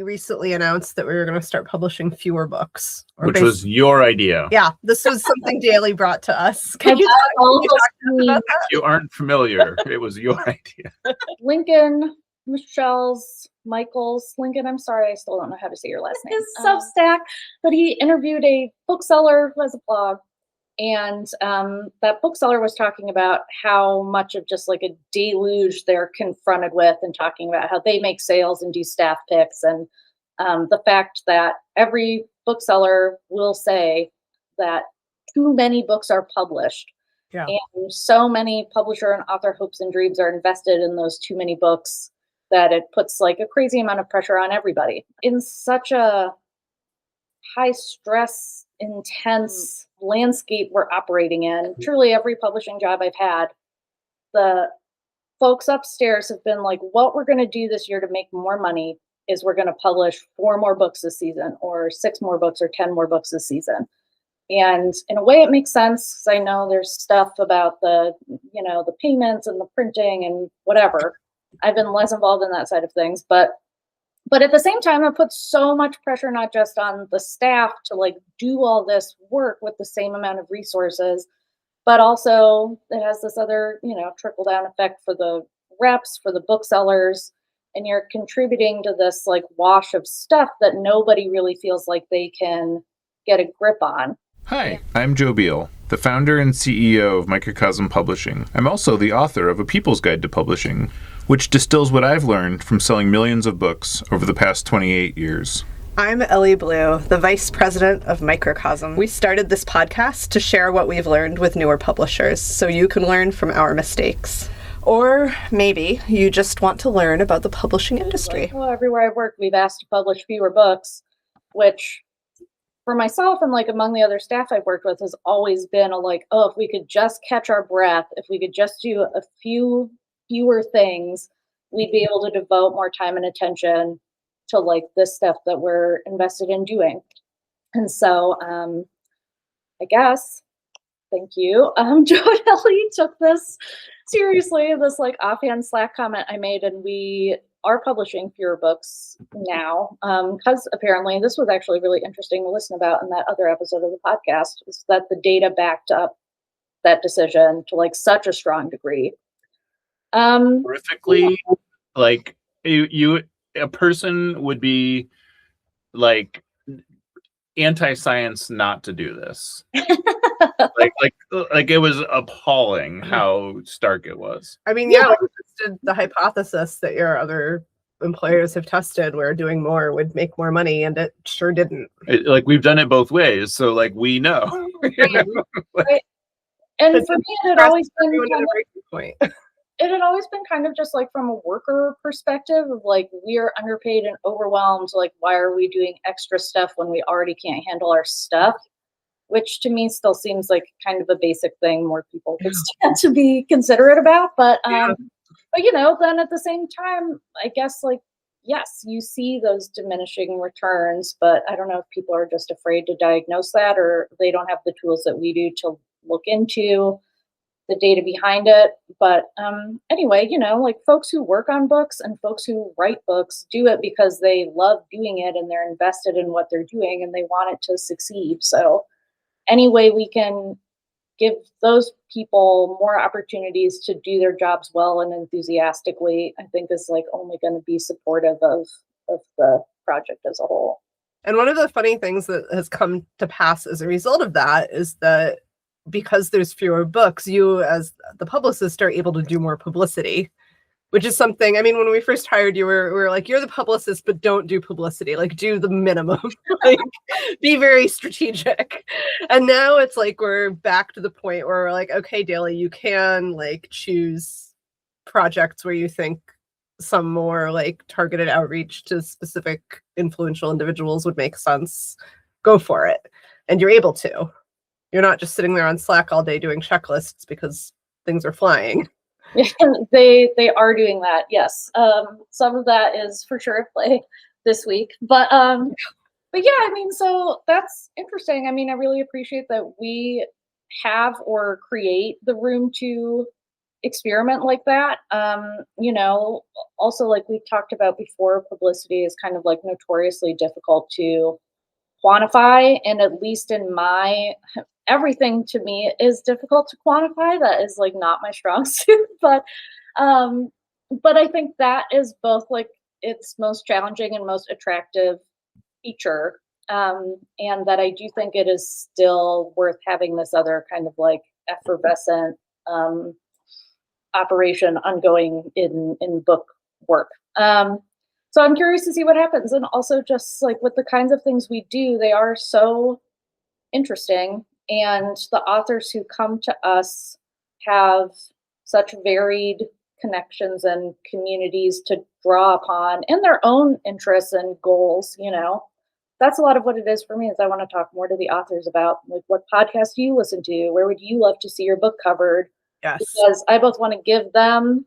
we recently announced that we were going to start publishing fewer books. Which was your idea. Yeah, this was something Daley brought to us. Can you talk about that? If you aren't familiar, it was your idea. Lincoln, Michael's, Lincoln, I'm sorry, I still don't know how to say your last name. His Substack, but he interviewed a bookseller who has a blog. And that bookseller was talking about how much of just like a deluge they're confronted with, and talking about how they make sales and do staff picks. And the fact that every bookseller will say that too many books are published. Yeah. And so many publisher and author hopes and dreams are invested in those too many books that it puts like a crazy amount of pressure on everybody. In such a high stress, intense landscape we're operating in, truly every publishing job I've had, the folks upstairs have been like, what we're going to do this year to make more money is we're going to publish 4 more books this season, or 6 more books, or 10 more books this season. And in a way it makes sense, because I know there's stuff about the, the payments and the printing and whatever. I've been less involved in that side of things, but at the same time, it puts so much pressure, not just on the staff to like do all this work with the same amount of resources, but also it has this other, trickle down effect for the reps, for the booksellers, and you're contributing to this like wash of stuff that nobody really feels like they can get a grip on. Hi, I'm Joe Beal, the founder and CEO of Microcosm Publishing. I'm also the author of A People's Guide to Publishing, which distills what I've learned from selling millions of books over the past 28 years. I'm Elly Blue, the vice president of Microcosm. We started this podcast to share what we've learned with newer publishers, so you can learn from our mistakes. Or maybe you just want to learn about the publishing industry. Like, everywhere I've worked, we've asked to publish fewer books, which for myself and like among the other staff I've worked with has always been if we could just catch our breath, if we could just do a few fewer things, we'd be able to devote more time and attention to like this stuff that we're invested in doing. And so I guess, thank you. Joe and Elly took this seriously, this like offhand Slack comment I made, and we are publishing fewer books now, because apparently this was actually really interesting to listen about in that other episode of the podcast, is that the data backed up that decision to like such a strong degree. Horrifically, like a person would be like anti-science not to do this. like it was appalling how stark it was. I mean, yeah, we tested the hypothesis that your other employers have tested where doing more would make more money, and it sure didn't. We've done it both ways, so like we know. Right. And for me, it had always been it had always been kind of just like from a worker perspective of like, we are underpaid and overwhelmed. Like, why are we doing extra stuff when we already can't handle our stuff? Which to me still seems like kind of a basic thing more people could stand to be considerate about. But then at the same time, I guess like, yes, you see those diminishing returns, but I don't know if people are just afraid to diagnose that, or they don't have the tools that we do to look into the data behind it. But anyway, like folks who work on books and folks who write books do it because they love doing it and they're invested in what they're doing and they want it to succeed. So any way we can give those people more opportunities to do their jobs well and enthusiastically, I think is like only going to be supportive of the project as a whole. And one of the funny things that has come to pass as a result of that is that because there's fewer books, you as the publicist are able to do more publicity, which is something, I mean, when we first hired you, we were like, you're the publicist, but don't do publicity, like do the minimum, like be very strategic. And now it's like, we're back to the point where we're like, okay, Daley, you can like choose projects where you think some more like targeted outreach to specific influential individuals would make sense. Go for it. And you're able to. You're not just sitting there on Slack all day doing checklists because things are flying. They are doing that, yes. Some of that is for sure at play this week. But yeah, I mean, so that's interesting. I mean, I really appreciate that we have or create the room to experiment like that. Also, like we've talked about before, publicity is kind of like notoriously difficult to quantify, and at least in everything to me is difficult to quantify. That is like not my strong suit, but I think that is both like its most challenging and most attractive feature, and that I do think it is still worth having this other kind of like effervescent operation ongoing in book work. So I'm curious to see what happens. And also just like with the kinds of things we do, they are so interesting. And the authors who come to us have such varied connections and communities to draw upon and their own interests and goals. That's a lot of what it is for me, is I want to talk more to the authors about like what podcast do you listen to? Where would you love to see your book covered? Yes. Because I both want to give them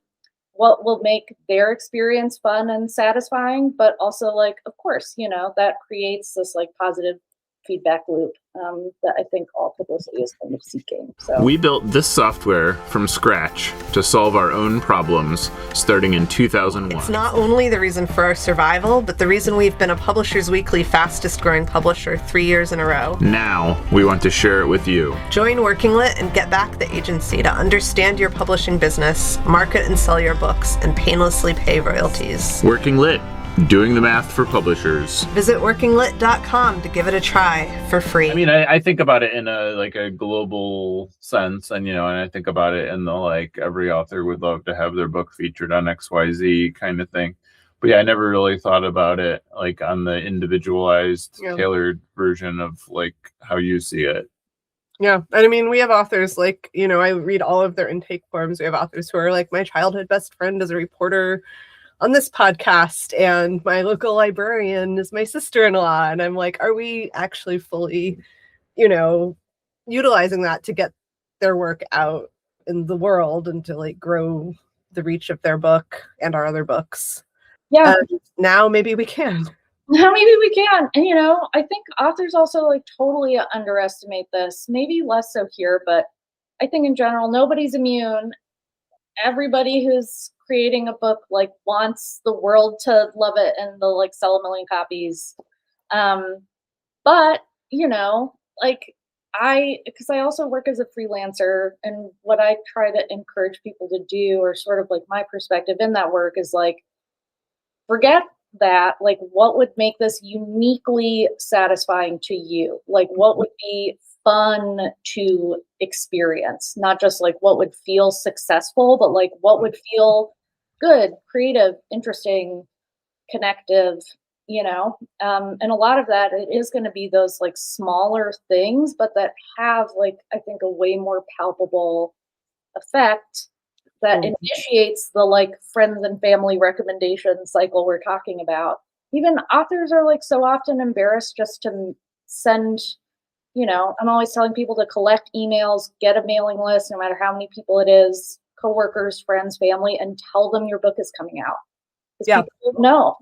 what will make their experience fun and satisfying, but also like, of course, that creates this like positive feedback loop that I think all publicity is kind of seeking. So we built this software from scratch to solve our own problems starting in 2001. It's not only the reason for our survival, but the reason we've been a Publishers Weekly fastest growing publisher 3 years in a row. Now we want to share it with you. Join Working Lit and get back the agency to understand your publishing business, market and sell your books, and painlessly pay royalties. Working Lit. Doing the math for publishers. Visit workinglit.com to give it a try for free. I mean, I think about it in a global sense, and and I think about it in the like every author would love to have their book featured on XYZ kind of thing. But yeah, I never really thought about it like on the individualized, tailored version of like how you see it. Yeah. And I mean, we have authors like, I read all of their intake forms. We have authors who are like, my childhood best friend is a reporter on this podcast, and my local librarian is my sister-in-law. And I'm like, are we actually fully, utilizing that to get their work out in the world and to like grow the reach of their book and our other books? Yeah. Now maybe we can. Now maybe we can. And I think authors also like totally underestimate this. Maybe less so here, but I think in general, nobody's immune. Everybody who's creating a book like wants the world to love it and they'll like sell 1 million copies. But because I also work as a freelancer, and what I try to encourage people to do, or sort of like my perspective in that work, is like, forget that, like what would make this uniquely satisfying to you? Like what would be fun to experience, not just like what would feel successful, but like what would feel good, creative, interesting, connective, and a lot of that, it is going to be those like smaller things, but that have like, I think, a way more palpable effect that initiates the like friends and family recommendation cycle we're talking about. Even authors are like so often embarrassed just to send, I'm always telling people to collect emails, get a mailing list, no matter how many people it is, coworkers, friends, family, and tell them your book is coming out. Yeah. People don't know.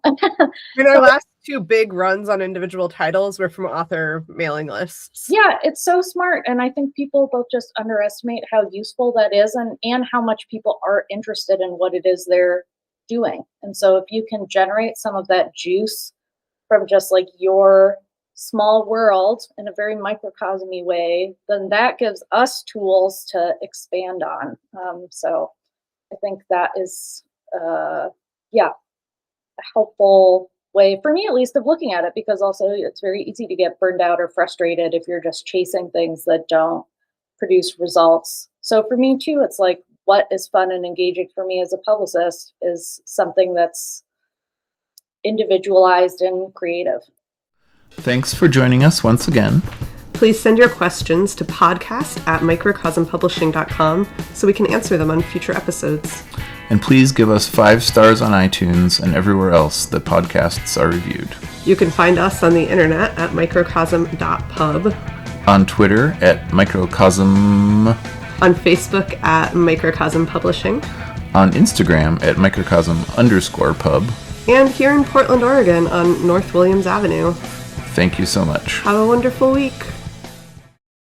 Our last 2 big runs on individual titles were from author mailing lists. Yeah, it's so smart. And I think people both just underestimate how useful that is, and how much people are interested in what it is they're doing. And so if you can generate some of that juice from just like your small world in a very microcosmy way, then that gives us tools to expand on. So I think that is, a helpful way for me, at least, of looking at it, because also it's very easy to get burned out or frustrated if you're just chasing things that don't produce results. So for me too, it's like, what is fun and engaging for me as a publicist is something that's individualized and creative. Thanks for joining us once again. Please send your questions to podcast@microcosmpublishing.com so we can answer them on future episodes. And please give us 5 stars on iTunes and everywhere else that podcasts are reviewed. You can find us on the internet at microcosm.pub. On Twitter at Microcosm. On Facebook at Microcosm Publishing. On Instagram at Microcosm_pub. And here in Portland, Oregon on North Williams Avenue. Thank you so much. Have a wonderful week.